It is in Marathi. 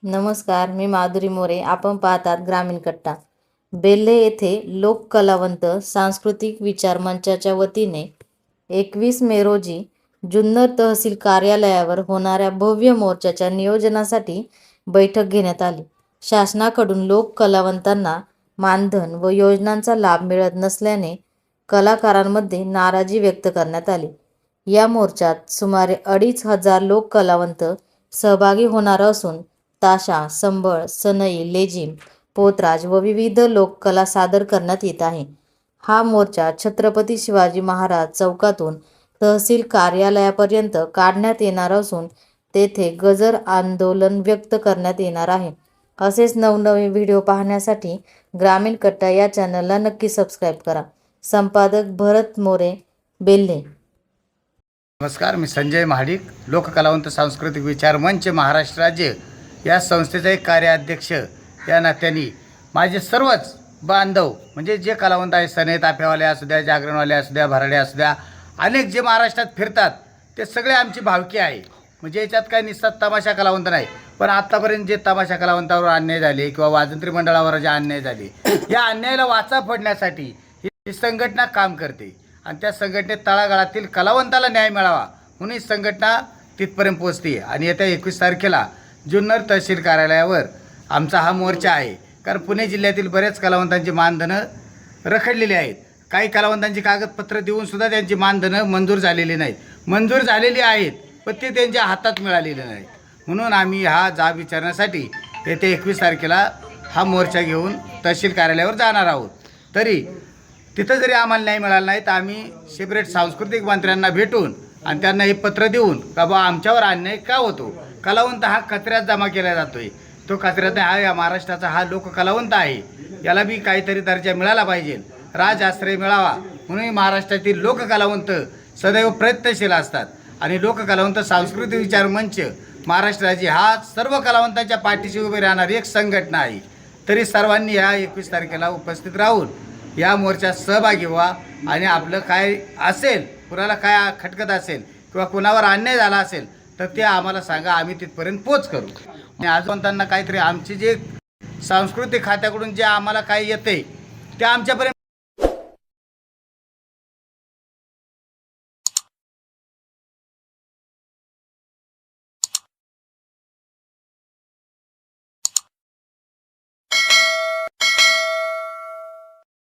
नमस्कार, मी माधुरी मोरे. आपण पाहतात ग्रामीण कट्टा. बेल्हे येथे लोक कलावंत सांस्कृतिक विचार मंचाच्या वतीने 21 मे रोजी जुन्नर तहसील कार्यालयावर होणाऱ्या भव्य मोर्चाच्या नियोजनासाठी बैठक घेण्यात आली. शासनाकडून लोक कलावंतांना मानधन व योजनांचा लाभ मिळत नसल्याने कलाकारांमध्ये नाराजी व्यक्त करण्यात आली. या मोर्चात सुमारे 2,500 लोक कलावंत सहभागी होणार असून ताशा, संबळ, सनई, लेझीम, पोतराज व विविध लोककला सादर करण्यात येत आहे. हा मोर्चा छत्रपती शिवाजी महाराज चौकातून तहसील कार्यालयापर्यंत काढण्यात येणार असून तेथे गजर आंदोलन व्यक्त करण्यात येणार आहे. असेच नवनवीन व्हिडिओ पाहण्यासाठी ग्रामीण कट्टा या चॅनलला नक्की सबस्क्राईब करा. संपादक भरत मोरे, बेल्हे. नमस्कार, मी संजय महाडिक, लोककलावंत सांस्कृतिक विचार मंच महाराष्ट्र राज्य या संस्थेचा एक कार्याध्यक्ष या नात्याने माझे सर्वच बांधव म्हणजे जे कलावंत आहेत, सने ताफ्यावाले असू द्या, जागरणवाले असू द्या, भराडे असू द्या, अनेक जे महाराष्ट्रात फिरतात ते सगळे आमची भावकी आहे. म्हणजे याच्यात काही निस्सात तमाशा कलावंत नाही, पण आत्तापर्यंत जे तमाशा कलावंतावर अन्याय झाले किंवा वाजंत्री मंडळावर जे अन्याय झाले, या अन्यायाला वाचा फोडण्यासाठी ही संघटना काम करते आणि त्या संघटनेत तळागाळातील कलावंताला न्याय मिळावा म्हणून ही संघटना तिथपर्यंत पोहोचते. आणि येत्या 21 तारखेला जुन्नर तहसील कार्यालयावर आमचा हा मोर्चा आहे. कारण पुणे जिल्ह्यातील बरेच कलावंतांची मानधनं रखडलेली आहेत. काही कलावंतांची कागदपत्र देऊनसुद्धा त्यांची मानधनं मंजूर झालेली नाहीत. मंजूर झालेली आहेत पण ते त्यांच्या हातात मिळालेले नाहीत. म्हणून आम्ही हा जाब विचारण्यासाठी येत्या 21 तारखेला हा मोर्चा घेऊन तहसील कार्यालयावर जाणार आहोत. तरी तिथं जरी आम्हाला न्याय मिळाला नाही तर आम्ही सेपरेट सांस्कृतिक मंत्र्यांना भेटून आणि त्यांना हे पत्र देऊन का बा आमच्यावर अन्याय का होतो, कलावंत हा कचऱ्यात जमा केला जातोय, तो कचऱ्यात नाही, हा या महाराष्ट्राचा हा लोककलावंत आहे, याला बी काहीतरी दर्जा मिळाला पाहिजे, राजआश्रय मिळावा म्हणून महाराष्ट्रातील लोककलावंत सदैव प्रयत्नशील असतात. आणि लोककलावंत सांस्कृतिक विचार मंच महाराष्ट्राची हा सर्व कलावंतांच्या पाठीशी उभे राहणारी एक संघटना आहे. तरी सर्वांनी या 21 तारखेला उपस्थित राहून या मोर्चात सहभागी व्हा आणि आपलं काय असेल, कुणाला काय खटकत असेल किंवा कुणावर अन्याय झाला असेल तर ते आम्हाला सांगा, आम्ही तिथपर्यंत पोच करू. आणि आजोबांना काहीतरी आमची जे सांस्कृतिक खात्याकडून जे आम्हाला काय येते ते आमच्यापर्यंत